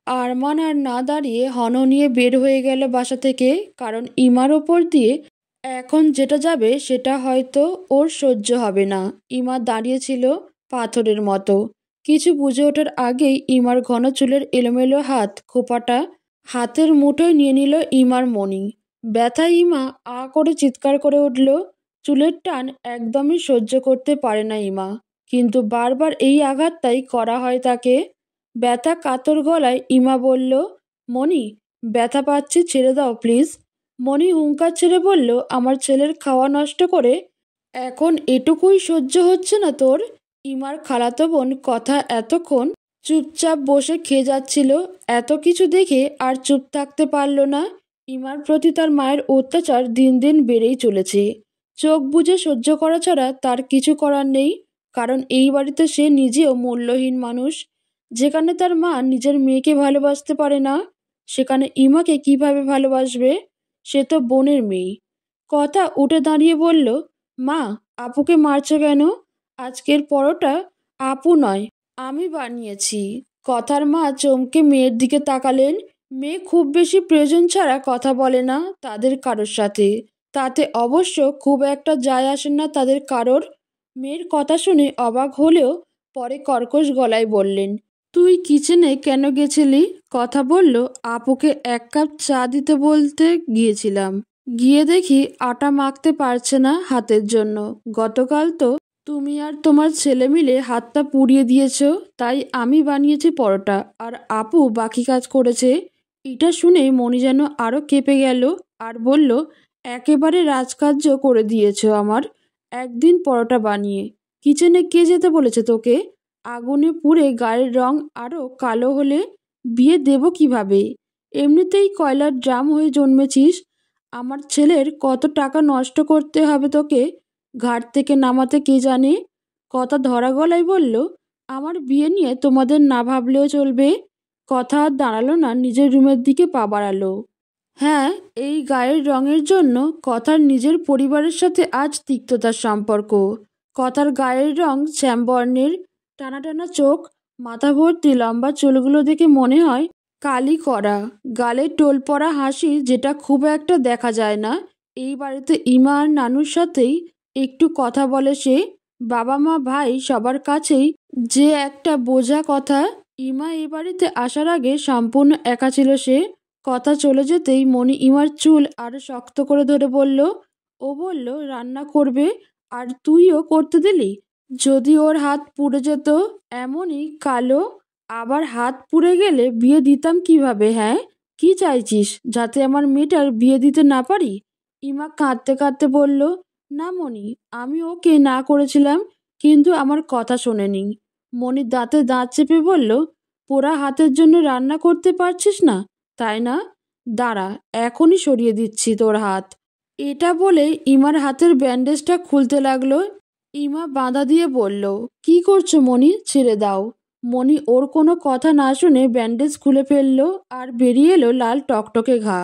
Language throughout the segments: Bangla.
আরমান আর না দাঁড়িয়ে হন নিয়ে বের হয়ে গেল বাসা থেকে, কারণ ইমার ওপর দিয়ে এখন যেটা যাবে সেটা হয়তো ওর সহ্য হবে না। ইমা দাঁড়িয়েছিল পাথরের মতো। কিছু বুঝে ওঠার আগেই ইমার ঘন চুলের এলোমেলো হাত খোঁপাটা হাতের মুঠোয় নিয়ে নিল ইমার মনি। ব্যথায় ইমা আ করে চিৎকার করে উঠল। চুলের টান একদমই সহ্য করতে পারে না ইমা, কিন্তু বারবার এই আঘাতটাই করা হয় তাকে। ব্যথা কাতর গলায় ইমা বলল, মনি, ব্যথা পাচ্ছি, ছেড়ে দাও প্লিজ। মনি হুঙ্কার ছেড়ে বলল, আমার ছেলের খাওয়া নষ্ট করে এখন এটুকুই সহ্য হচ্ছে না তোর? ইমার খালাতো বোন কথা এতক্ষণ চুপচাপ বসে খেয়ে যাচ্ছিল। এত কিছু দেখে আর চুপ থাকতে পারল না। ইমার প্রতি তার মায়ের অত্যাচার দিন দিন বেড়েই চলেছে। চোখ বুজে সহ্য করা ছাড়া তার কিছু করার নেই, কারণ এই বাড়িতে সে নিজেও মূল্যহীন মানুষ। যেখানে তার মা নিজের মেয়েকে ভালোবাসতে পারে না, সেখানে ইমাকে কিভাবে ভালোবাসবে? সে তো বোনের মেয়ে। কথা উঠে দাঁড়িয়ে বলল, মা, আপুকে মারছো কেন? আজকের পরোটা আপু নয়, আমি বানিয়েছি। কথার মা চমকে মেয়ের দিকে তাকালেন। মেয়ে খুব বেশি প্রয়োজন ছাড়া কথা বলে না তাদের কারোর সাথে। তাতে অবশ্য খুব একটা যায় আসে না তাদের কারোর। মেয়ের কথা শুনে অবাক হলেও পরে কর্কশ গলায় বললেন, তুই কিচেনে কেন গেছিলি? কথা বলল, আপুকে 1 কাপ চা দিতে বলতে গিয়েছিলাম। গিয়ে দেখি আটা মাখতে পারছে না হাতের জন্য। গতকাল তো তুমি আর তোমার ছেলে মিলে হাতটা পুড়িয়ে দিয়েছো, তাই আমি বানিয়েছি পরোটা, আর আপু বাকি কাজ করেছে। এটা শুনে মনি যেন আরো কেঁপে গেল আর বলল, একেবারে রাজকার্য করে দিয়েছো আমার। একদিন পরোটা বানিয়ে কিচেনে কে যেতে বলেছে তোকে? আগুনে পুড়ে গায়ের রং আরো কালো হলে বিয়ে দেব কিভাবে? এমনিতেই কয়লার ড্রাম হয়ে জন্মেছিস। আমার ছেলের কত টাকা নষ্ট করতে হবে তোকে ঘাট থেকে নামাতে কে জানে। কথা ধরা গলায় বলল, আমার বিয়ে নিয়ে তোমাদের না ভাবলেও চলবে। কথা আর দাঁড়ালো না, নিজের রুমের দিকে পা বাড়ালো। হ্যাঁ, এই গায়ের রঙের জন্য কথার নিজের পরিবারের সাথে আজ তিক্ততার সম্পর্ক। কথার গায়ের রং শ্যামবর্ণের, টানা টানা চোখ, মাথা ভর্তি লম্বা চুলগুলো দেখে মনে হয় কালি করা। গালে টোল পড়া হাসি, যেটা খুব একটা দেখা যায় না এই বাড়িতে। ইমা আর নানুর সাথেই একটু কথা বলে সে। বাবা মা ভাই সবার কাছেই যে একটা বোঝা কথা। ইমা এই বাড়িতে আসার আগে সম্পূর্ণ একা ছিল সে। কথা চলে যেতেই মনি ইমার চুল আরো শক্ত করে ধরে বলল, ও বলল রান্না করবে, আর তুইও করতে দিলি? যদি ওর হাত পুড়ে যেত, এমনই কালো, আবার হাত পুড়ে গেলে বিয়ে দিতাম কিভাবে? হ্যাঁ, কি চাইছিস, যাতে আমার মেয়েটার বিয়ে দিতে না পারি? ইমা কাঁদতে কাঁদতে বলল, না মনি, আমি ওকে না করেছিলাম, কিন্তু আমার কথা শোনেনি। মনি দাঁতে দাঁত চেপে বলল, পোড়া হাতের জন্য রান্না করতে পারছিস না, তাই না? দাঁড়া, এখনই সরিয়ে দিচ্ছি তোর হাত। এটা বলে ইমার হাতের ব্যান্ডেজটা খুলতে লাগলো। ইমা বাধা দিয়ে বলল, কি করছো মনি, ছেড়ে দাও। মনি ওর কোনো কথা না শুনে ব্যান্ডেজ খুলে ফেললো আর বেরিয়ে এলো লাল টকটকে ঘা।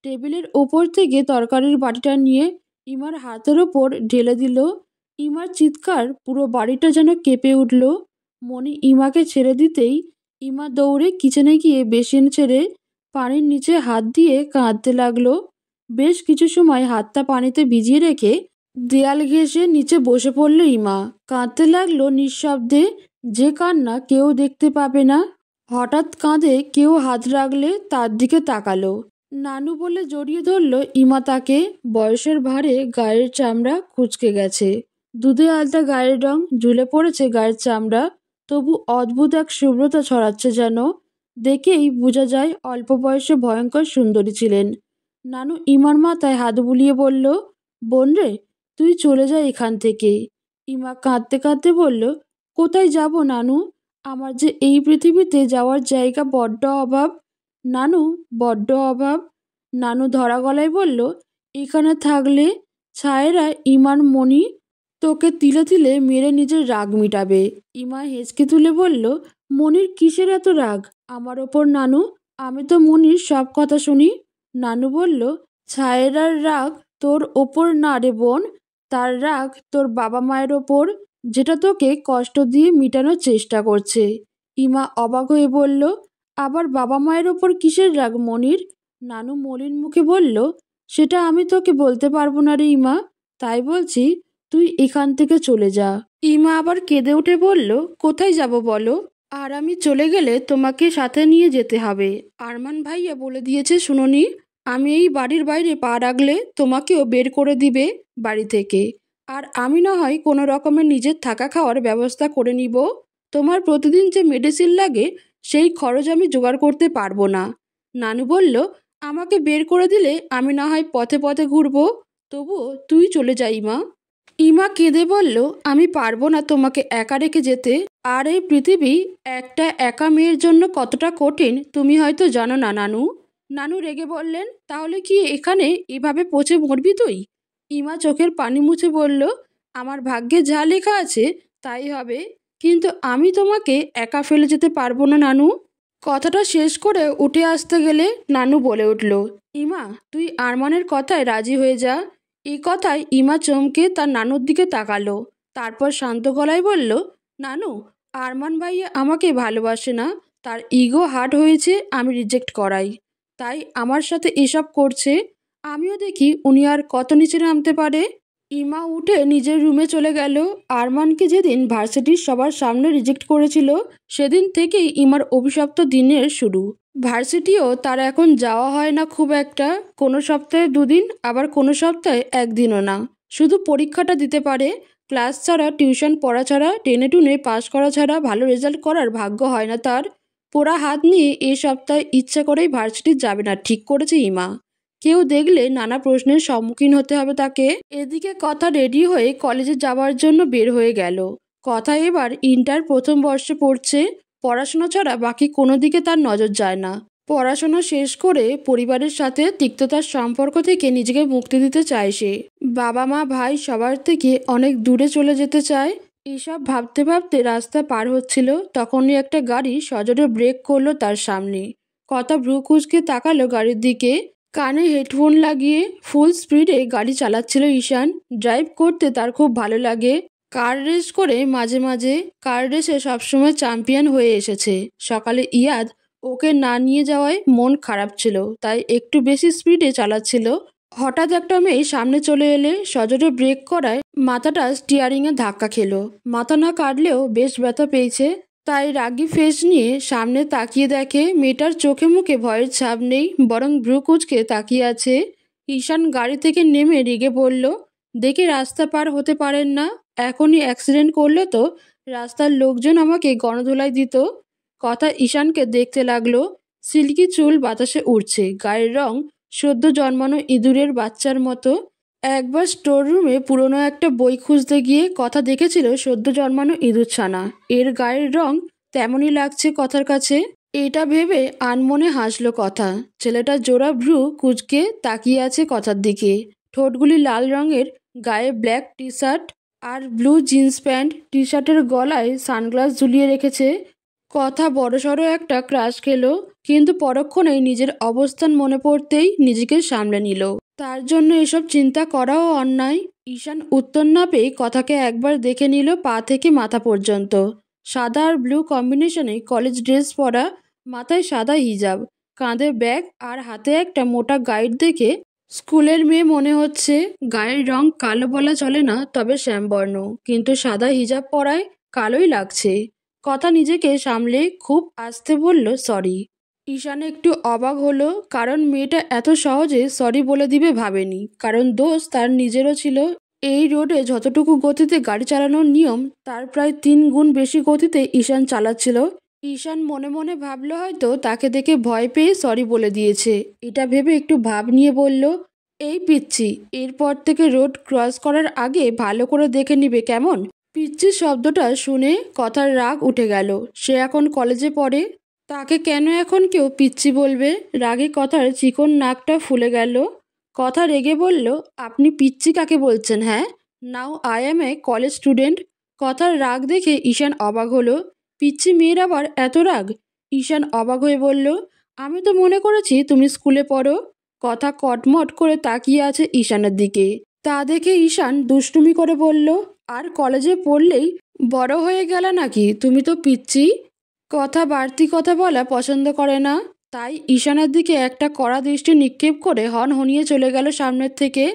টেবিলের ওপর থেকে তরকারির বাটিটা নিয়ে ইমার হাতের ওপর ঢেলে দিল। ইমার চিৎকার পুরো বাড়িটা যেন কেঁপে উঠল। মনি ইমাকে ছেড়ে দিতেই ইমা দৌড়ে কিচেনে গিয়ে বেসিন ছেড়ে পানির নিচে হাত দিয়ে কাঁদতে লাগলো। বেশ কিছু সময় হাতটা পানিতে ভিজিয়ে রেখে দেয়াল ঘেঁষে নিচে বসে পড়ল ইমা। কাঁদতে লাগলো নিঃশব্দে, যে কান্না কেউ দেখতে পাবে না। হঠাৎ কাঁধে কেউ হাত রাখলে তার দিকে তাকালো। নানু বলে জড়িয়ে ধরল ইমা তাকে। বয়সের ভারে গায়ের চামড়া কুঁচকে গেছে, দুধে আলতা গায়ের রং, ঝুলে পড়েছে গায়ের চামড়া, তবু অদ্ভুত এক শুভ্রতা ছড়াচ্ছে যেন। দেখেই বোঝা যায় অল্প বয়সে ভয়ঙ্কর সুন্দরী ছিলেন। নানু ইমার মাথায় হাত বুলিয়ে বলল, বোন রে, তুই চলে যা এখান থেকে। ইমা কাঁদতে কাঁদতে বলল, কোথায় যাব নানু? আমার যে এই পৃথিবীতে যাওয়ার জায়গা বড্ড অভাব নানু, বড্ড অভাব। নানু ধরা গলায় বলল, এখানে থাকলে ছায়েরা ইমার মনি তোকে তিলে তিলে মেরে নিজের রাগ মিটাবে। ইমা হেঁচকে তুলে বলল, মনির কিসের এত রাগ আমার ওপর নানু? আমি তো মনির সব কথা শুনি। নানু বলল, ছায়েরার রাগ তোর ওপর না রে বোন, তার রাগ তোর বাবা মায়ের ওপর, যেটা তোকে কষ্ট দিয়ে মিটানোর চেষ্টা করছে। ইমা অবাক হয়ে বলল, আবার বাবা মায়ের ওপর কিসের রাগ মনির? নানু মলিন মুখে বলল, সেটা আমি তোকে বলতে পারবো না রে ইমা। তাই বলছি তুই এখান থেকে চলে যা। ইমা আবার কেঁদে উঠে বলল, কোথায় যাব বলো? আর আমি চলে গেলে তোমাকে সাথে নিয়ে যেতে হবে। আরমান ভাইয়া বলে দিয়েছে শুনোনি, আমি এই বাড়ির বাইরে পা রাখলে তোমাকেও বের করে দিবে বাড়ি থেকে। আর আমি না হয় কোনো রকমের নিজের থাকা খাওয়ার ব্যবস্থা করে নিব। তোমার প্রতিদিন যে মেডিসিন লাগে সেই খরচ আমি জোগাড় করতে পারবো না। নানু বলল, আমাকে বের করে দিলে আমি না হয় পথে পথে ঘুরবো, তবুও তুই চলে যাই মা। ইমা কেঁদে বলল, আমি পারবো না তোমাকে একা রেখে যেতে। আর এই পৃথিবী একটা একা মেয়ের জন্য কতটা কঠিন তুমি হয়তো জানো না নানু। নানু রেগে বললেন, তাহলে কি এখানে এভাবে পচে মরবি তুই? ইমা চোখের পানি মুছে বলল, আমার ভাগ্যে যা লেখা আছে তাই হবে, কিন্তু আমি তোমাকে একা ফেলে যেতে পারবো না নানু। কথাটা শেষ করে উঠে আসতে গেলে নানু বলে উঠল, ইমা তুই আরমানের কথায় রাজি হয়ে যা। এই কথায় ইমা চমকে তার নানুর দিকে তাকালো, তারপর শান্ত গলায় বলল, নানু, আরমান ভাইয়া আমাকে ভালোবাসে না, তার ইগো হার্ট হয়েছে আমি রিজেক্ট করাই, তাই আমার সাথে এসব করছে। আমিও দেখি উনি আর কত নিচে নামতে পারে। ইমা উঠে নিজের রুমে চলে গেল। আরমানকে যেদিন ভার্সিটির সবার সামনে রিজেক্ট করেছিল সেদিন থেকেই ইমার অভিশপ্ত দিনের শুরু। ভার্সিটিও তার এখন যাওয়া হয় না খুব একটা, কোনো সপ্তাহে 2 দিন, আবার কোনো সপ্তাহে 1 দিনও না। শুধু পরীক্ষাটা দিতে পারে। ক্লাস ছাড়া, টিউশন পড়া ছাড়া, টেনে টুনে পাস করা ছাড়া ভালো রেজাল্ট করার ভাগ্য হয় না তার। পোড়া হাত নিয়ে এই সপ্তাহে ইচ্ছা করেই ভার্সিটি যাবে না ঠিক করেছে ইমা। কেউ দেখলে নানা প্রশ্নের সম্মুখীন হতে হবে তাকে। এদিকে কথা রেডি হয়ে কলেজে যাওয়ার জন্য বের হয়ে গেল। কথা এবার ইন্টার প্রথম বর্ষে পড়ছে। পড়াশোনা ছাড়া বাকি কোনো দিকে তার নজর যায় না। পড়াশোনা শেষ করে পরিবারের সাথে তিক্ততার সম্পর্ক থেকে নিজেকে মুক্তি দিতে চায় সে। বাবা মা ভাই সবার থেকে অনেক দূরে চলে যেতে চায়। এসব ভাবতে ভাবতে রাস্তা পার হচ্ছিল, তখনই একটা গাড়ি সজোরে ব্রেক করলো তার সামনে। কথা ভ্রু কুঁচকে তাকালো গাড়ির দিকে। কানে হেডফোন লাগিয়ে ফুল স্পিডে গাড়ি চালাচ্ছিল ঈশান। ড্রাইভ করতে তার খুব ভালো লাগে। কার রেস করে মাঝে মাঝে, কার রেসে সবসময় চ্যাম্পিয়ন হয়ে এসেছে। সকালে ইয়াদ ওকে না নিয়ে যাওয়ায় মন খারাপ ছিল, তাই একটু বেশি স্পিডে চালাচ্ছিল। হঠাৎ একটা মেয়ে সামনে চলে এলে সজোরে ব্রেক করায় মাথাটা স্টিয়ারিংয়ে ধাক্কা খেলো। মাথা না কাটলেও বেশ ব্যথা পেয়েছে, তাই রাগী ফেস নিয়ে সামনে তাকিয়ে দেখে মেয়েটার চোখে মুখে ভয়ের ছাপ নেই, বরং ভ্রু কুঁচকে তাকিয়ে আছে। ঈশান গাড়ি থেকে নেমে রেগে বলল, দেখে রাস্তা পার হতে পারেন না? এখনই অ্যাক্সিডেন্ট করলে তো রাস্তার লোকজন আমাকে গণধোলাই দিত। কথা ঈশানকে দেখতে লাগলো। সিল্কি চুল বাতাসে উড়ছে, গায়ের রং সদ্য জন্মানো ইঁদুরের বাচ্চার মতো। একবার স্টোর রুমে পুরনো একটা বই খুঁজতে গিয়ে কথা দেখেছিল সদ্য জন্মানো ইঁদুরছানা। এর গায়ের রং তেমনই লাগছে কথার কাছে। এটা ভেবে আনমনে হাসলো কথা। ছেলেটা জোড়া ভ্রু কুঁচকে তাকিয়ে আছে কথার দিকে। ঠোঁটগুলি লাল রঙের, গায়ে ব্ল্যাক টি শার্ট আর ব্লু জিন্স প্যান্ট, টি শার্টের গলায় সানগ্লাস ঝুলিয়ে রেখেছে। কথা বড়সড় একটা ক্রাশ খেলো, কিন্তু পরক্ষণেই নিজের অবস্থান মনে পড়তেই নিজেকে সামলে নিল। তার জন্য এসব চিন্তা করাও অন্যায়। ঈশান উত্তর না পেয়ে কথাকে একবার দেখে নিল পা থেকে মাথা পর্যন্ত। সাদা আর ব্লু কম্বিনেশনে কলেজ ড্রেস পরা, মাথায় সাদা হিজাব, কাঁধে ব্যাগ আর হাতে একটা মোটা গাইড দেখে স্কুলের মেয়ে মনে হচ্ছে। গায়ের রং কালো বলা চলে না, তবে শ্যামবর্ণ, কিন্তু সাদা হিজাব পরায় কালোই লাগছে। কথা নিজেকে সামলে খুব আস্তে বলল, সরি। ঈশান একটু অবাক হলো, কারণ মেয়েটা এত সহজে সরি বলে দিবে ভাবেনি। কারণ দোষ তার নিজেরও ছিল। এই রোডে যতটুকু গতিতে গাড়ি চালানোর নিয়ম তার প্রায় 3 গুণ বেশি গতিতে ঈশান চালাচ্ছিল। ঈশান মনে মনে ভাবলো হয়তো তাকে দেখে ভয় পেয়ে সরি বলে দিয়েছে। এটা ভেবে একটু ভাব নিয়ে বলল, এই পিচ্ছি, এরপর থেকে রোড ক্রস করার আগে ভালো করে দেখে নিবে কেমন? পিচ্ছি শব্দটা শুনে কথার রাগ উঠে গেল। সে এখন কলেজে পড়ে, তাকে কেন এখন কেউ পিচ্ছি বলবে? রাগে কথার চিকন নাকটা ফুলে গেল। কথা রেগে বলল, আপনি পিচ্ছি কাকে বলছেন? হ্যাঁ, now I M A college student. কথার রাগ দেখে ঈশান অবাক হলো। পিচ্ছি মেয়ের আবার এত রাগ? ঈশান অবাক হয়ে বলল, আমি তো মনে করেছি তুমি স্কুলে পড়ো। কথা কটমট করে তাকিয়ে আছে ঈশানের দিকে। তা দেখে ঈশান দুষ্টুমি করে বলল, আর কলেজে পড়লেই বড় হয়ে গেল নাকি? তুমি তো পিচ্ছি। কথা বাড়তি কথা বলা পছন্দ করে না, তাই ঈশানের দিকে একটা কড়া দৃষ্টি নিক্ষেপ করে হনহনিয়ে চলে গেল সামনের থেকে।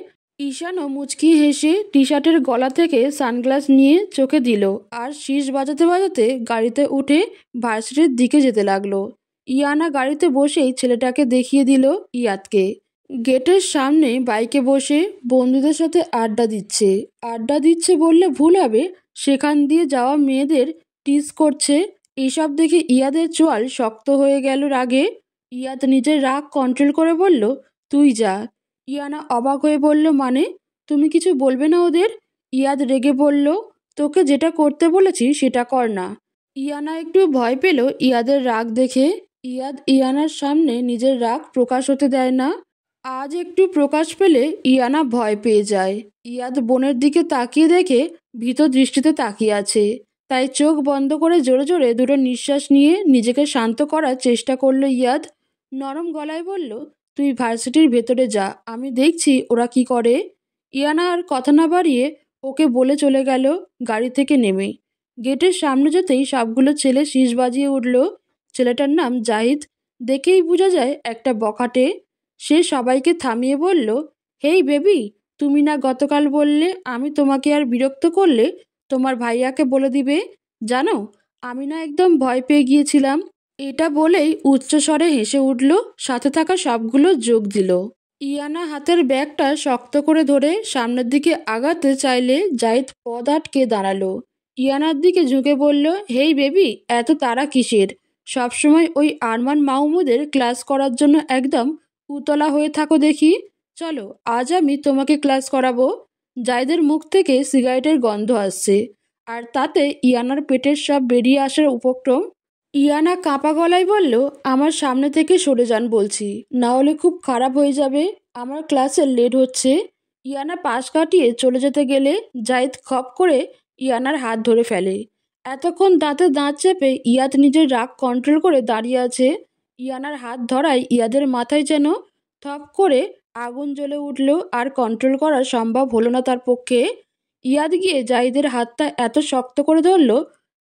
ঈশানও মুচকি হেসে টি শার্টের গলা থেকে সানগ্লাস নিয়ে চোখে দিল আর শীষ বাজাতে বাজাতে গাড়িতে উঠে ভার্সিটির দিকে যেতে লাগলো। ইয়ানা গাড়িতে বসেই ছেলেটাকে দেখিয়ে দিল ইয়াদকে। গেটের সামনে বাইকে বসে বন্ধুদের সাথে আড্ডা দিচ্ছে বললে ভুল হবে, সেখান দিয়ে যাওয়া মেয়েদের টিজ করছে। এইসব দেখে ইয়াদের চোয়াল শক্ত হয়ে গেল রাগে। ইয়াদ নিজের রাগ কন্ট্রোল করে বলল, তুই যা। ইয়ানা অবাক হয়ে বলল, মানে তুমি কিছু বলবে না ওদের? ইয়াদ রেগে বলল, তোকে যেটা করতে বলেছি সেটা কর না। ইয়ানা একটু ভয় পেল ইয়াদের রাগ দেখে। ইয়াদ ইয়ানার সামনে নিজের রাগ প্রকাশ হতে দেয় না। আজ একটু প্রকাশ পেলে ইয়ানা ভয় পেয়ে যায়। ইয়াদ বোনের দিকে তাকিয়ে দেখে ভীত দৃষ্টিতে তাকিয়ে আছে, তাই চোখ বন্ধ করে জোরে জোরে দুটো নিঃশ্বাস নিয়ে নিজেকে শান্ত করার চেষ্টা করলো ইয়াদ। নরম গলায় বলল, তুই ভার্সিটির ভেতরে যা, আমি দেখছি ওরা কি করে। ইয়ানা আর কথা না বাড়িয়ে ওকে বলে চলে গেল গাড়ি থেকে নেমে। গেটের সামনে যেতেই সবগুলো ছেলে শীষ বাজিয়ে উঠল। ছেলেটার নাম জাহিদ, দেখেই বোঝা যায় একটা বখাটে। সে সবাইকে থামিয়ে বলল, হেই বেবি, তুমি না গতকাল বললে আমি তোমাকে আর বিরক্ত করলে তোমার ভাইয়াকে বলে দিবে? জানো, আমি না একদম ভয় পেয়ে গিয়েছিলাম। এটা বলেই উচ্চস্বরে হেসে উঠল, সাথে থাকা সবগুলো যোগ দিল। ইয়ানা হাতের ব্যাগটা শক্ত করে ধরে সামনের দিকে আগাতে চাইলে জাহিদ পদ আটকে দাঁড়ালো। ইয়ানার দিকে ঝুঁকে বলল, হেই বেবি, এত তাড়া কিসের? সবসময় ওই আরমান মাহমুদের ক্লাস করার জন্য একদম উতলা হয়ে থাকো দেখি। চলো, আজ আমি তোমাকে ক্লাস করাবো। জাহিদের মুখ থেকে সিগারেটের গন্ধ আসছে, আর তাতে ইয়ানার পেটের সব বেরিয়ে আসার উপক্রম। ইয়ানা কাঁপা গলায় বলল, আমার সামনে থেকে সরে যান বলছি, না হলে খুব খারাপ হয়ে যাবে। আমার ক্লাসে লেট হচ্ছে। ইয়ানা পাশ কাটিয়ে চলে যেতে গেলে জাহিদ খপ করে ইয়ানার হাত ধরে ফেলে। এতক্ষণ দাঁতে দাঁত চেপে ইয়াদ নিজের রাগ কন্ট্রোল করে দাঁড়িয়ে আছে। ইয়ানার হাত ধরায় ইয়াদের মাথায় যেন থপ করে আগুন জ্বলে উঠল, আর কন্ট্রোল করা সম্ভব হলো না তার পক্ষে। ইয়াদ গিয়ে জাহিদের হাতটা এত শক্ত করে ধরল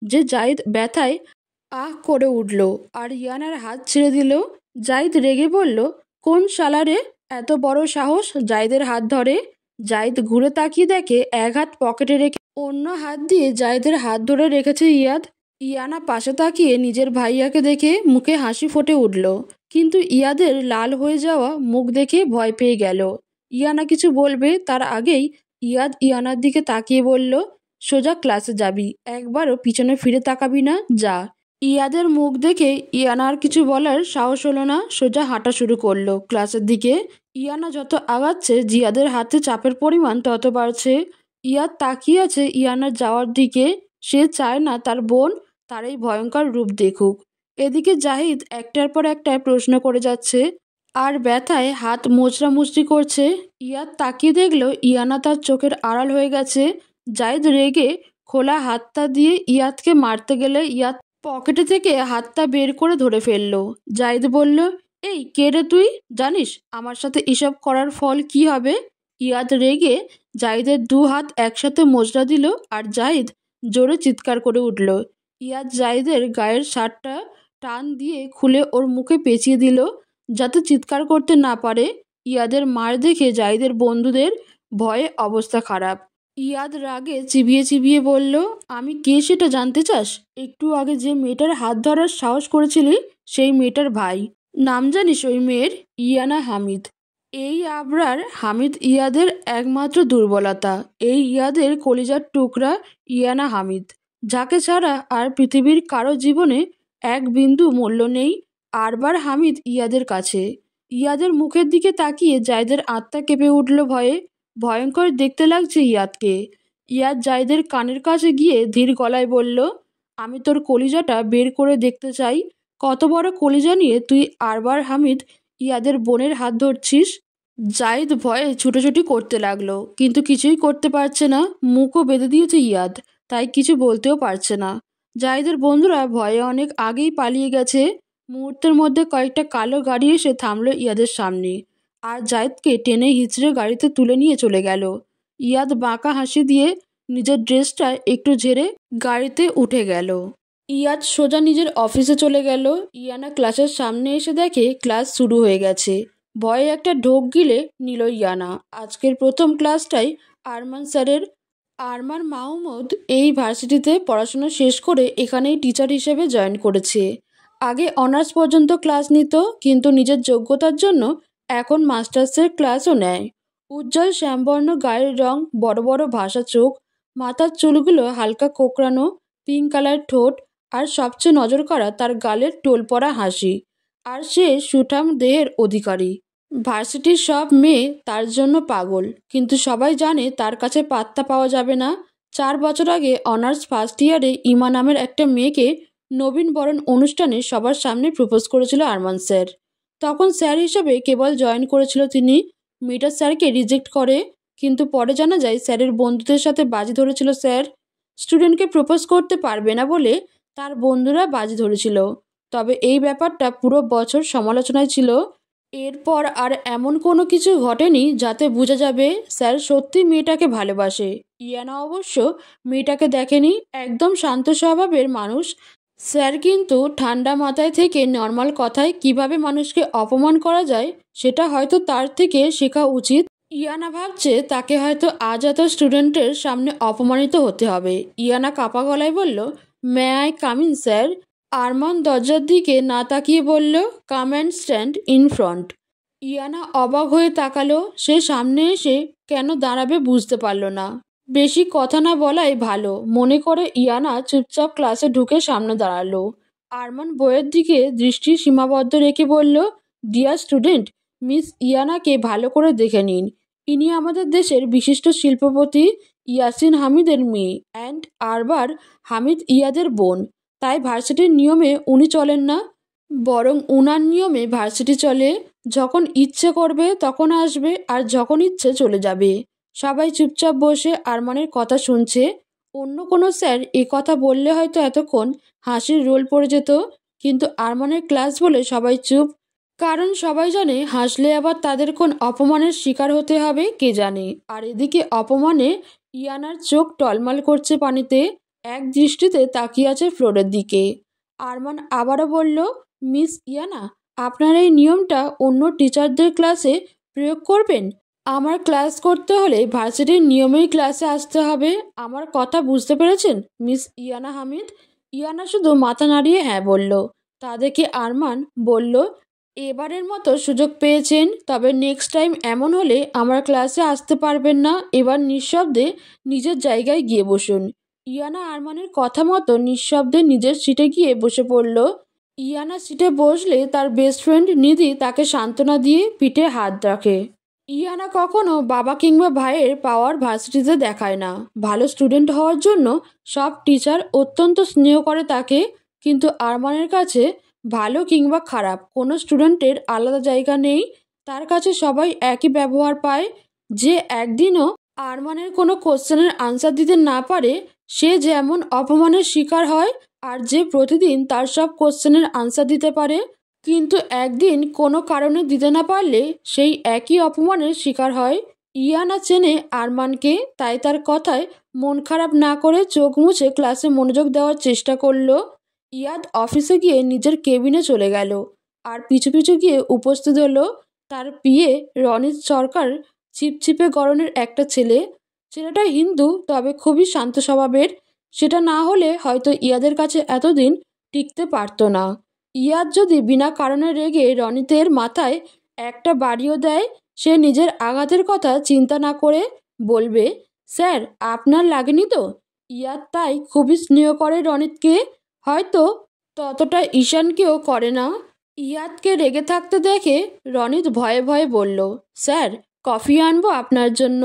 যে জাহিদ ব্যথায় আহ করে উঠল আর ইয়ানার হাত ছেড়ে দিল। জাহিদ রেগে বলল, কোন শালারে এত বড় সাহস জাহিদের হাত ধরে? জাহিদ ঘুরে তাকিয়ে দেখে এক হাত পকেটে রেখে অন্য হাত দিয়ে জাহিদের হাত ধরে রেখেছে ইয়াদ। ইয়ানা পাশে তাকিয়ে নিজের ভাইয়াকে দেখে মুখে হাসি ফুটে উঠল, কিন্তু ইয়াদের লাল হয়ে যাওয়া মুখ দেখে ভয় পেয়ে গেল। ইয়ানা কিছু বলবে তার আগেই ইয়াদ ইয়ানার দিকে তাকিয়ে বলল, সোজা ক্লাসে যাবি, একবারও পিছনে ফিরে তাকাবি না, যা। ইয়াদের মুখ দেখে ইয়ানার কিছু বলার সাহস হলো না, সোজা হাঁটা শুরু করলো ক্লাসের দিকে। ইয়ানা যত আগাচ্ছে জিয়াদের হাতে চাপের পরিমাণ তত বাড়ছে। ইয়াদ তাকিয়ে আছে ইয়ানার যাওয়ার দিকে। সে চায় না তার বোন তার এই ভয়ঙ্কর রূপ দেখুক। এদিকে জাহিদ একটার পর একটা প্রশ্ন করে যাচ্ছে আর ব্যথায় হাত মোচড়ামুচড়ি করছে। ইয়াদ তাকিয়ে দেখলো ইয়ানা তার চোখের আড়াল হয়ে গেছে। জাহিদ রেগে খোলা হাতটা দিয়ে ইয়াদকে মারতে গেলে ইয়াদ পকেটে থেকে হাতটা বের করে ধরে ফেললো। জাহিদ বলল, এই কে রে তুই? জানিস আমার সাথে এসব করার ফল কি হবে? ইয়াদ রেগে জাহিদের দু হাত একসাথে মোচড়া দিল আর জাহিদ জোরে চিৎকার করে উঠল। ইয়াদ জাহিদের গায়ের শার্টটা টান দিয়ে খুলে ওর মুখে পেঁচিয়ে দিল যাতে চিৎকার করতে না পারে। ইয়াদের মার দেখে জাহিদের বন্ধুদের ভয়ে অবস্থা খারাপ। ইয়াদ রাগে চিবিয়ে চিবিয়ে বলল, আমি কে সেটা জানতে চাস? একটু আগে যে মেয়েটার হাত ধরার সাহস করেছিলি সেই মেয়েটার ভাই। নাম জানিস ওই মেয়ের? ইয়ানা হামিদ। এই আবরার হামিদ ইয়াদের একমাত্র দুর্বলতা। এই ইয়াদের কলিজার টুকরা ইয়ানা হামিদ, যাকে ছাড়া আর পৃথিবীর কারো জীবনে এক বিন্দু মূল্য নেই। আরবার হামিদ ইয়াদের কাছে। ইয়াদের মুখের দিকে তাকিয়ে জাহিদের আত্মা কেঁপে উঠল ভয়ে। ভয়ঙ্কর দেখতে লাগছে ইয়াদকে। ইয়াদ জাহিদের কানের কাছে গিয়ে ধীর গলায় বলল, আমি তোর কলিজাটা বের করে দেখতে চাই। কত বড় কলিজা নিয়ে তুই আরবার হামিদ ইয়াদের বোনের হাত ধরছিস? জাহিদ ভয়ে ছুটোছুটি করতে লাগলো, কিন্তু কিছুই করতে পারছে না। মুখও বেঁধে দিয়েছে ইয়াদ, তাই কিছু বলতেও পারছে না। জাহিদের বন্ধুরা ভয়ে অনেক আগেই পালিয়ে গেছে। মুহূর্তের মধ্যে কয়েকটা কালো গাড়ি এসে থামলো ইয়াদের সামনে, আর জাহিদকে টেনে হিঁচড়ে গাড়িতে তুলে নিয়ে চলে গেল। ইয়াদ বাঁকা হাসি দিয়ে নিজের ড্রেসটা একটু ঝেড়ে গাড়িতে উঠে গেল। ইয়াদ সোজা নিজের অফিসে চলে গেল। ইয়ানা ক্লাসের সামনে এসে দেখে ক্লাস শুরু হয়ে গেছে। ভয়ে একটা ঢোক গিলে নিল ইয়ানা। আজকের প্রথম ক্লাসটাই আরমান স্যারের। আরমান মাহমুদ এই ভার্সিটিতে পড়াশোনা শেষ করে এখানেই টিচার হিসেবে জয়েন করেছে। আগে অনার্স পর্যন্ত ক্লাস নিত, কিন্তু নিজের যোগ্যতার জন্য এখন মাস্টার্সের ক্লাসও নেয়। উজ্জ্বল শ্যামবর্ণ গায়ের রং, বড় বড় ভাষা চোখ, মাথার চুলগুলো হালকা কোঁকড়ানো, পিঙ্ক কালার ঠোঁট, আর সবচেয়ে নজর কাড়া তার গালের টোল পড়া হাসি। আর সে সুঠাম দেহের অধিকারী। ভার্সিটির সব মেয়ে তার জন্য পাগল, কিন্তু সবাই জানে তার কাছে পাত্তা পাওয়া যাবে না। 4 বছর আগে অনার্স ফার্স্ট ইয়ারে ইমা নামের একটা মেয়েকে নবীনবরণ অনুষ্ঠানে সবার সামনে প্রপোজ করেছিল আরমান স্যার। তখন স্যার হিসেবে কেবল জয়েন করেছিল তিনি। মেয়েটা স্যারকে রিজেক্ট করে, কিন্তু পরে জানা যায় স্যারের বন্ধুদের সাথে বাজি ধরেছিল স্যার। স্টুডেন্টকে প্রপোজ করতে পারবে না বলে তার বন্ধুরা বাজি ধরেছিল। তবে এই ব্যাপারটা পুরো বছর সমালোচনায় ছিল। এরপর আর এমন কোনো কিছু ঘটেনি যাতে বোঝা যাবে স্যার সত্যি মেয়েটাকে ভালোবাসে। ইয়ানা অবশ্য মেয়েটাকে দেখেনি, একদম শান্ত স্বভাবের মানুষ। স্যার কিন্তু ঠান্ডা মাথায় থেকে নর্মাল কথায় কিভাবে মানুষকে অপমান করা যায় সেটা হয়তো তার থেকে শেখা উচিত। ইয়ানা ভাবছে তাকে হয়তো আজ এত স্টুডেন্টের সামনে অপমানিত হতে হবে। ইয়ানা কাপা গলায় বলল, may I come in sir? Arman দরজার দিকে না তাকিয়ে বলল, come and stand in front. Yana অবাক হয়ে তাকালো। সে সামনে এসে কেন দাঁড়াবে বুঝতে পারল না। বেশি কথা না বলাই ভালো মনে করে ইয়ানা চুপচাপ ক্লাসে ঢুকে সামনে দাঁড়ালো। আরমান বইয়ের দিকে দৃষ্টি সীমাবদ্ধ রেখে বলল, ডিয়ার স্টুডেন্ট, মিস ইয়ানাকে ভালো করে দেখে নিন। ইনি আমাদের দেশের বিশিষ্ট শিল্পপতি ইয়াসিন হামিদের মেয়ে অ্যান্ড আরবার হামিদ ইয়াদের বোন। তাই ভার্সিটির নিয়মে উনি চলেন না, বরং উনার নিয়মে ভার্সিটি চলে। যখন ইচ্ছে করবে তখন আসবে, আর যখন ইচ্ছে চলে যাবে। সবাই চুপচাপ বসে আরমানের কথা শুনছে। অন্য কোনো স্যার এ কথা বললে হয়তো এতক্ষণ হাসির রোল পড়ে যেত, কিন্তু আরমানের ক্লাস বলে সবাই চুপ। কারণ সবাই জানে হাসলে আবার তাদের কোন অপমানের শিকার হতে হবে কে জানে। আর এদিকে অপমানে ইয়ানার চোখ টলমল করছে পানিতে, এক দৃষ্টিতে তাকিয়ে আছে ফ্লোরের দিকে। আরমান আবারও বলল, মিস ইয়ানা, আপনার এই নিয়মটা অন্য টিচারদের ক্লাসে প্রয়োগ করবেন? আমার ক্লাস করতে হলে ভার্সিটির নিয়মেই ক্লাসে আসতে হবে। আমার কথা বুঝতে পেরেছেন মিস ইয়ানা হামিদ? ইয়ানা শুধু মাথা নাড়িয়ে হ্যাঁ বলল। তা দেখে আরমান বলল, এবারের মতো সুযোগ পেয়েছেন, তবে নেক্সট টাইম এমন হলে আমার ক্লাসে আসতে পারবেন না। এবার নিঃশব্দে নিজের জায়গায় গিয়ে বসুন। ইয়ানা আরমানের কথা মতো নিঃশব্দে নিজের সিটে গিয়ে বসে পড়ল। ইয়ানা সিটে বসলে তার বেস্ট ফ্রেন্ড নিধি তাকে সান্ত্বনা দিয়ে পিঠে হাত রাখে। ইয়ানা কখনো বাবা কিংবা ভাইয়ের পাওয়ার ভার্সিটিতে দেখায় না। ভালো স্টুডেন্ট হওয়ার জন্য সব টিচার অত্যন্ত স্নেহ করে তাকে, কিন্তু আরমানের কাছে ভালো কিংবা খারাপ কোনো স্টুডেন্টের আলাদা জায়গা নেই। তার কাছে সবাই একই ব্যবহার পায়। যে একদিনও আরমানের কোনো কোশ্চেনের আনসার দিতে না পারে সে যেমন অপমানের শিকার হয়, আর যে প্রতিদিন তার সব কোশ্চেনের আনসার দিতে পারে কিন্তু একদিন কোনো কারণে দিতে না পারলে সেই একই অপমানের শিকার হয়। ইয়ানা চেনে আরমানকে, তাই তার কথায় মন খারাপ না করে চোখ মুছে ক্লাসে মনোযোগ দেওয়ার চেষ্টা করলো। ইয়াদ অফিসে গিয়ে নিজের কেবিনে চলে গেল, আর পিছু পিছু গিয়ে উপস্থিত হলো তার পিএ রনিত সরকার, ছিপছিপে গড়নের একটা ছেলে। ছেলেটা হিন্দু, তবে খুবই শান্ত স্বভাবের। সেটা না হলে হয়তো ইয়াদের কাছে এতদিন টিকতে পারতো না। ইয়াদ যদি বিনা কারণে রেগে রনিতের মাথায় একটা বাড়িও দেয়, সে নিজের আঘাতের কথা চিন্তা না করে বলবে, স্যার আপনার লাগেনি তো? ইয়াদ তাই খুবই স্নেহ করে রনিতকে, হয়তো ততটা ঈশানকেও করে না। ইয়াদকে রেগে থাকতে দেখে রনিত ভয়ে ভয়ে বলল, স্যার কফি আনবো আপনার জন্য?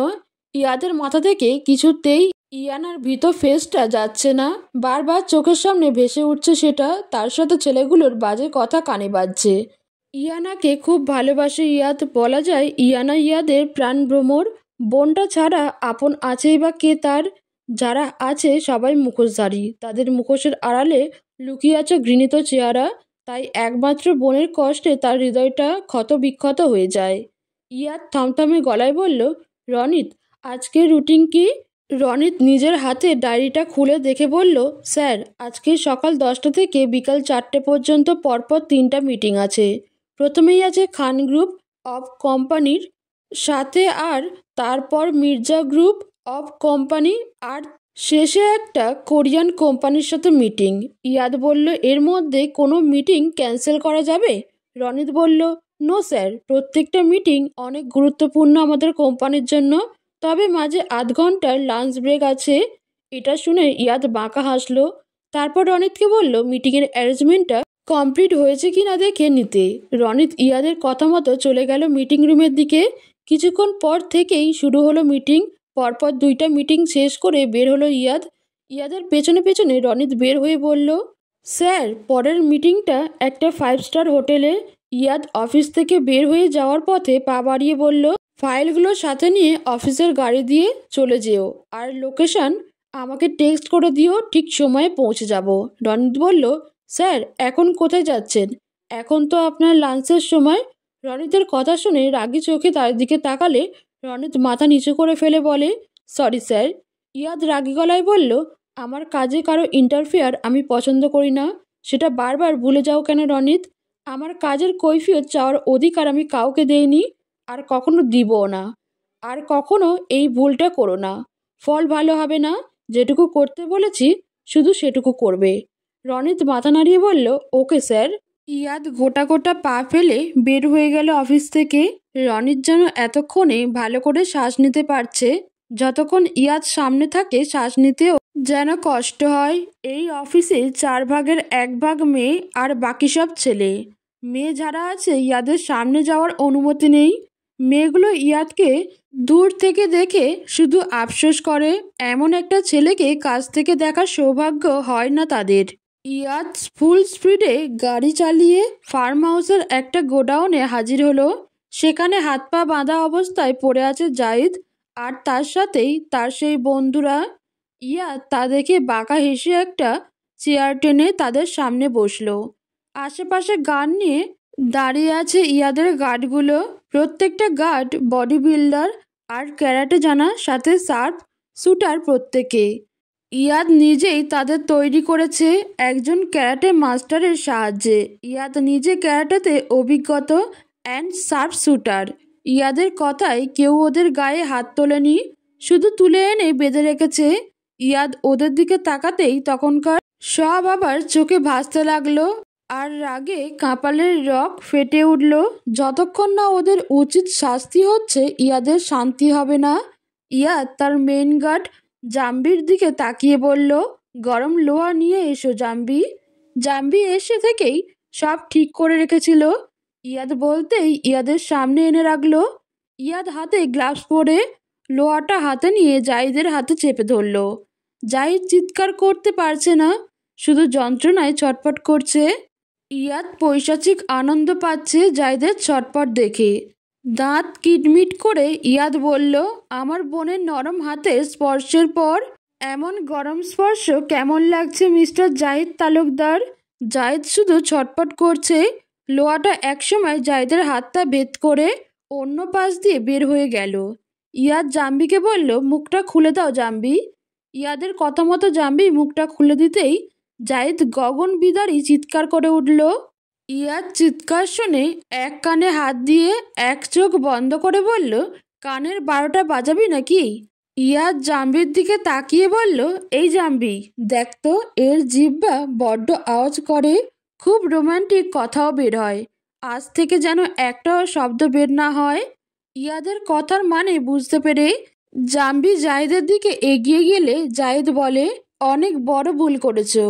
ইয়াদের মাথা থেকে কিছুতেই ইয়ানার ভীত ফেসটা যাচ্ছে না। বারবার চোখের সামনে ভেসে উঠছে সেটা, তার সাথে ছেলেগুলোর বাজে কথা কানে বাজছে। ইয়ানাকে খুব ভালোবাসে ইয়াদ, বলা যায় ইয়ানা ইয়াদের প্রাণ ভ্রমর। বোনটা ছাড়া আপন আছেই বা কে তার? যারা আছে সবাই মুখোশধারী, তাদের মুখোশের আড়ালে লুকিয়ে আছে ঘৃণিত চেহারা। তাই একমাত্র বোনের কষ্টে তার হৃদয়টা ক্ষত বিক্ষত হয়ে যায়। ইয়াদ থমথমে গলায় বলল, রনিত আজকের রুটিন কি? রনিত নিজের হাতে ডায়েরিটা খুলে দেখে বলল, স্যার আজকে সকাল 10টা থেকে বিকাল 4টে পর্যন্ত পরপর 3টা মিটিং আছে। প্রথমেই আছে খান গ্রুপ অফ কোম্পানির সাথে, আর তারপর মির্জা গ্রুপ অফ কোম্পানি, আর শেষে একটা কোরিয়ান কোম্পানির সাথে মিটিং। ইয়াদ বলল, এর মধ্যে কোনো মিটিং ক্যান্সেল করা যাবে? রনিত বলল, নো স্যার, প্রত্যেকটা মিটিং অনেক গুরুত্বপূর্ণ আমাদের কোম্পানির জন্য, তবে মাঝে আধ ঘন্টার লাঞ্চ ব্রেক আছে। এটা শুনে ইয়াদ বাঁকা হাসলো। তারপর রনিতকে বলল মিটিংয়ের অ্যারেঞ্জমেন্টটা কমপ্লিট হয়েছে কি না দেখে নিতে। রনিত ইয়াদের কথা মতো চলে গেল মিটিং রুমের দিকে। কিছুক্ষণ পর থেকেই শুরু হলো মিটিং। পরপর 2টা মিটিং শেষ করে বের হলো ইয়াদ। ইয়াদের পেছনে পেছনে রনিত বের হয়ে বলল, স্যার পরের মিটিংটা একটা 5 স্টার হোটেলে। ইয়াদ অফিস থেকে বের হয়ে যাওয়ার পথে পা বাড়িয়ে বলল, ফাইলগুলো সাথে নিয়ে অফিসের গাড়ি দিয়ে চলে যেও, আর লোকেশন আমাকে টেক্সট করে দিও, ঠিক সময়ে পৌঁছে যাব। রনিত বলল, স্যার এখন কোথায় যাচ্ছেন? এখন তো আপনার লাঞ্চের সময়। রনিতের কথা শুনে রাগী চোখে তার দিকে তাকালে রনিত মাথা নিচু করে ফেলে বলে, সরি স্যার। ইয়াদ রাগী গলায় বলল, আমার কাজে কারো ইন্টারফেয়ার আমি পছন্দ করি না। সেটা বারবার ভুলে যাও কেন রনিত? আমার কাজের কৈফিয়ত চাওয়ার অধিকার আমি কাউকে দেইনি, আর কখনো দিবও না। আর কখনো এই ভুলটা করো না, ফল ভালো হবে না। যেটুকু করতে বলেছি শুধু সেটুকু করবে। রনিত মাথা নাড়িয়ে বলল, ওকে স্যার। ইয়াদ গোটা গোটা পা ফেলে বের হয়ে গেল অফিস থেকে। রনিত যেন এতক্ষণে ভালো করে শ্বাস নিতে পারছে। যতক্ষণ ইয়াদ সামনে থাকে শ্বাস নিতেও যেন কষ্ট হয়। এই অফিসে 4 ভাগের 1 ভাগ মেয়ে আর বাকি সব ছেলে। মেয়ে যারা আছে ইয়াদের সামনে যাওয়ার অনুমতি নেই। মেয়েগুলো ইয়াদকে দূর থেকে দেখে শুধু আফসোস করে, এমন একটা ছেলেকে কাছ থেকে দেখার সৌভাগ্য হয় না তাদের। ইয়াদ ফুল স্পিডে গাড়ি চালিয়ে ফার্ম হাউসের একটা গোডাউনে হাজির হলো। সেখানে হাত পা বাঁধা অবস্থায় পড়ে আছে জাহিদ, আর তার সাথেই তার সেই বন্ধুরা। ইয়াদ তা দেখে বাঁকা হেসে একটা চেয়ার টেনে তাদের সামনে বসলো। আশেপাশে গার্ড নিয়ে দাঁড়িয়ে আছে ইয়াদের গার্ডগুলো। প্রত্যেকটা গার্ড বডি বিল্ডার আর ক্যারাটে জানা, সাথে শার্প শুটার প্রত্যেকে। ইয়াদ নিজেই তাদের তৈরি করেছে একজন ক্যারাটে মাস্টারের সাহায্যে। ইয়াদ নিজে ক্যারাটেতে অভিজ্ঞত অ্যান্ড শার্প শুটার। ইয়াদের কথায় কেউ ওদের গায়ে হাত তোলেনি, শুধু তুলে এনে বেঁধে রেখেছে। ইয়াদ ওদের দিকে তাকাতেই তখনকার সব আবার চোখে ভাসতে লাগলো, আর রাগে কপালের রগ ফেটে উঠল। যতক্ষণ না ওদের উচিত শাস্তি হচ্ছে ইয়াদের শান্তি হবে না। ইয়াদ তার মেইন গার্ড জাম্বির দিকে তাকিয়ে বলল, গরম লোহা নিয়ে এসো জাম্বি। জাম্বি এসে থেকেই সব ঠিক করে রেখেছিল। ইয়াদ বলতেই ইয়াদের সামনে এনে রাখলো। ইয়াদ হাতে গ্লাভস পরে লোহাটা হাতে নিয়ে জাহিদের হাতে চেপে ধরল। জাহিদ চিৎকার করতে পারছে না, শুধু যন্ত্রণায় ছটফট করছে। ইয়াদ পৈশাচিক আনন্দ পাচ্ছে জাহিদের ছটফট দেখে। দাঁত কিটমিট করে ইয়াদ বলল, আমার বোনের নরম হাতের স্পর্শের পর এমন গরম স্পর্শ কেমন লাগছে মিস্টার জাহিদ তালুকদার? জাহিদ শুধু ছটফট করছে। লোহাটা একসময় জাহিদের হাতটা ভেদ করে অন্য পাশ দিয়ে বের হয়ে গেল। ইয়াদ জাম্বিকে বলল, মুখটা খুলে দাও জাম্বি। ইয়াদের কথা মতো জাম্বি মুখটা খুলে দিতেই জাহিদ গগন বিদারী চিৎকার করে উঠল। ইয়াদ চিৎকার শুনে এক কানে হাত দিয়ে এক চোখ বন্ধ করে বলল, কানের 12টা বাজাবি নাকি? ইয়াদ জাম্বির দিকে তাকিয়ে বলল, এই জাম্বি দেখ তো, এর জিহ্বা বড্ড আওয়াজ করে, খুব রোমান্টিক কথাও বের হয়, আজ থেকে যেন একটাও শব্দ বের না হয়। ইয়াদের কথার মানে বুঝতে পেরে জাম্বি জাহিদের দিকে এগিয়ে গেলে জাহিদ বলে, অনেক বড় ভুল করেছো।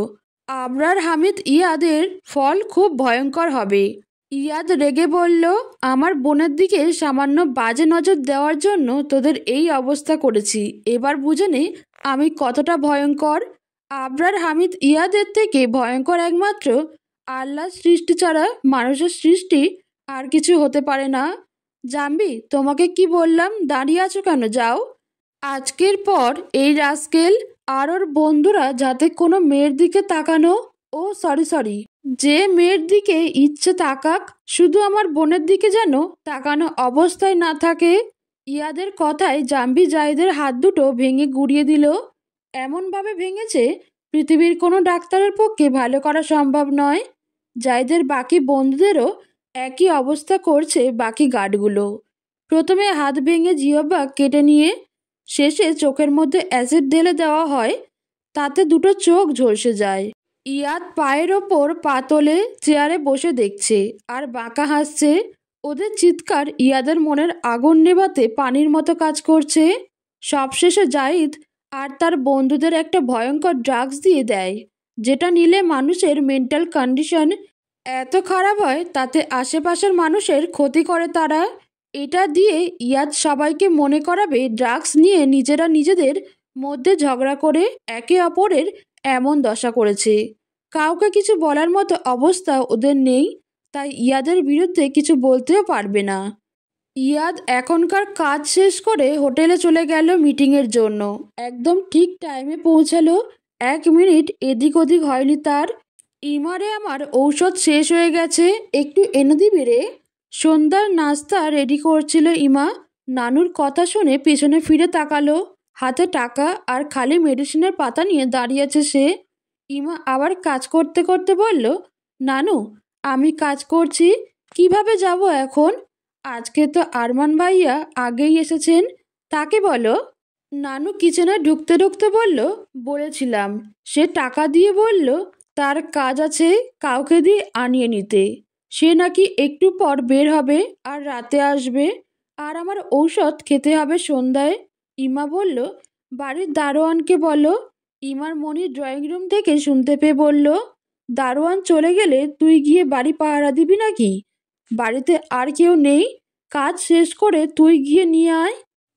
আবরার হামিদ ইয়াদের ফল খুব ভয়ঙ্কর হবে। ইয়াদ রেগে বলল, আমার বোনের দিকে সামান্য বাজে নজর দেওয়ার জন্য তোদের এই অবস্থা করেছি, এবার বুঝে নে আমি কতটা ভয়ঙ্কর। আবরার হামিদ ইয়াদের থেকে ভয়ঙ্কর একমাত্র আল্লাহর সৃষ্টি ছাড়া মানুষের সৃষ্টি আর কিছু হতে পারে না। জাম্বি তোমাকে কি বললাম, দাঁড়িয়ে আছো কেন, যাও। আজকের পর এই রাস্কেল আর ওর বন্ধুরা যাতে কোনো মেয়ের দিকে তাকানো, ও সরি, যে মেয়ের দিকে ইচ্ছে তাকাক, শুধু আমার বোনের দিকে যেন তাকানো অবস্থায় না থাকে। ইয়াদের কথায় জাম্বি জাহিদের হাত দুটো ভেঙে গুঁড়িয়ে দিল। এমনভাবে ভেঙেছে পৃথিবীর কোনো ডাক্তারের পক্ষে ভালো করা সম্ভব নয়। জাহিদের বাকি বন্ধুদেরও একই অবস্থা করছে বাকি গার্ডগুলো। প্রথমে হাত ভেঙে জিহ্বা কেটে নিয়ে শেষে চোখের মধ্যে অ্যাসিড ঢেলে দেওয়া হয়, তাতে দুটো চোখ ঝলসে যায়। ইয়াদ পায়ের ওপর পা তোলে চেয়ারে বসে দেখছে আর বাঁকা হাসছে। ওদের চিৎকার ইয়াদের মনের আগুন নেভাতে পানির মতো কাজ করছে। সবশেষে জাহিদ আর তার বন্ধুদের একটা ভয়ঙ্কর ড্রাগস দিয়ে দেয়, যেটা নিলে মানুষের মেন্টাল কন্ডিশন এত খারাপ হয় তাতে আশেপাশের মানুষের ক্ষতি করে তারা। এটা দিয়ে ইয়াদ সবাইকে মনে করাবে ড্রাগস নিয়ে নিজেরা নিজেদের মধ্যে ঝগড়া করে একে অপরের এমন দশা করেছে। কাউকে কিছু বলার মতো অবস্থা ওদের নেই, তাই ইয়াদের বিরুদ্ধে কিছু বলতেও পারবে না। ইয়াদ এখনকার কাজ শেষ করে হোটেলে চলে গেল মিটিংয়ের জন্য। একদম ঠিক টাইমে পৌঁছালো। 1 মিনিট এদিক ওদিক হয়নি তার। ইমারে আমার ঔষধ শেষ হয়ে গেছে, একটু এনে দিবি রে। সন্ধ্যার নাস্তা রেডি করছিল ইমা। নানুর কথা শুনে পেছনে ফিরে তাকালো। হাতে টাকা আর খালি মেডিসিনের পাতা নিয়ে দাঁড়িয়ে আছে সে। ইমা আবার কাজ করতে করতে বলল, নানু আমি কাজ করছি, কিভাবে যাব এখন? আজকে তো আরমান ভাইয়া আগেই এসেছেন, তাকে বলো। নানু কিচেনে ঢুকতে ঢুকতে বলল, বলেছিলাম। সে টাকা দিয়ে বলল তার কাজ আছে কাউকে দিয়ে আনিয়ে নিতে। সে নাকি একটু পর বের হবে আর রাতে আসবে, আর আমার ঔষধ খেতে হবে সন্ধ্যায়। ইমা বলল, বাড়ির দারোয়ানকে বলো। ইমার মনি ড্রয়িং রুম থেকে শুনতে পেয়ে বলল, দারোয়ান চলে গেলে তুই গিয়ে বাড়ি পাহারা দিবি নাকি? বাড়িতে আর কেউ নেই, কাজ শেষ করে তুই গিয়ে নিয়ে আয়।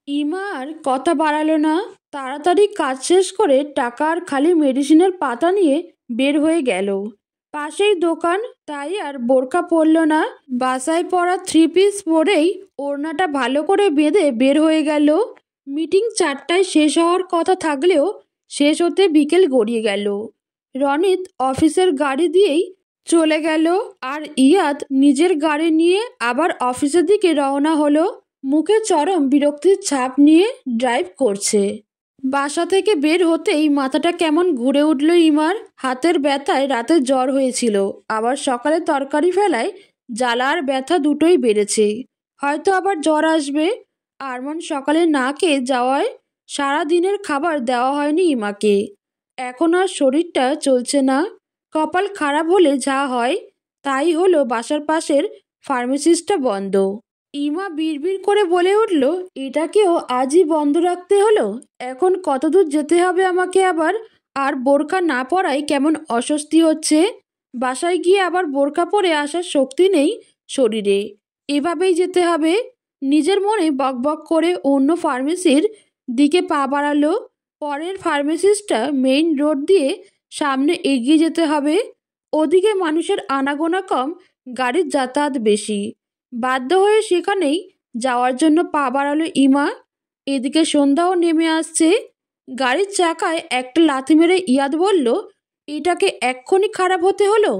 ইমা আর কথা বাড়ালো না, তাড়াতাড়ি কাজ শেষ করে টাকা আর খালি মেডিসিনের পাতা নিয়ে বের হয়ে গেল। পাশেই দোকান, তাই আর বোরকা পরল না। বাসায় পরা 3 পিস পরেই ওড়নাটা ভালো করে বেঁধে বের হয়ে গেল। মিটিং 4টায় শেষ হওয়ার কথা থাকলেও শেষ হতে বিকেল গড়িয়ে গেল। রনিত অফিসের গাড়ি দিয়েই চলে গেল, আর ইয়াদ নিজের গাড়ি নিয়ে আবার অফিসের দিকে রওনা হলো। মুখে চরম বিরক্তির ছাপ নিয়ে ড্রাইভ করছে। বাসা থেকে বের হতেই মাথাটা কেমন ঘুরে উঠল ইমার। হাতের ব্যথায় রাতে জ্বর হয়েছিল, আবার সকালে তরকারি ফেলায় জ্বালা আর ব্যথা দুটোই বেড়েছে। হয়তো আবার জ্বর আসবে। আরমান সকালে না খেয়ে যাওয়ায় সারা দিনের খাবার দেওয়া হয়নি ইমাকে। এখন আর শরীরটা চলছে না। কপাল খারাপ হলে যা হয় তাই হলো, বাসার পাশের ফার্মেসিসটা বন্ধ। ইমা বিড়বিড় করে বলে উঠল, এটাকেও আজই বন্ধ রাখতে হলো? এখন কতদূর যেতে হবে আমাকে আবার? আর বোরকা না পরায় কেমন অস্বস্তি হচ্ছে। বাসায় গিয়ে আবার বোরকা পরে আসার শক্তি নেই শরীরে। এভাবেই যেতে হবে। নিজের মনে বকবক করে অন্য ফার্মেসির দিকে পা বাড়ালো। পরের ফার্মেসিসটা মেইন রোড দিয়ে সামনে এগিয়ে যেতে হবে। ওদিকে মানুষের আনাগোনা কম, গাড়ির যাতায়াত বেশি। বাধ্য হয়ে সেখানেই যাওয়ার জন্য পা বাড়ালো ইমা। এদিকে সন্ধ্যাও নেমে আসছে। গাড়ির চাকায় একটা লাথি মেরে ইয়াদ বলল, এটাকে এক্ষুনি খারাপ হতে হলো?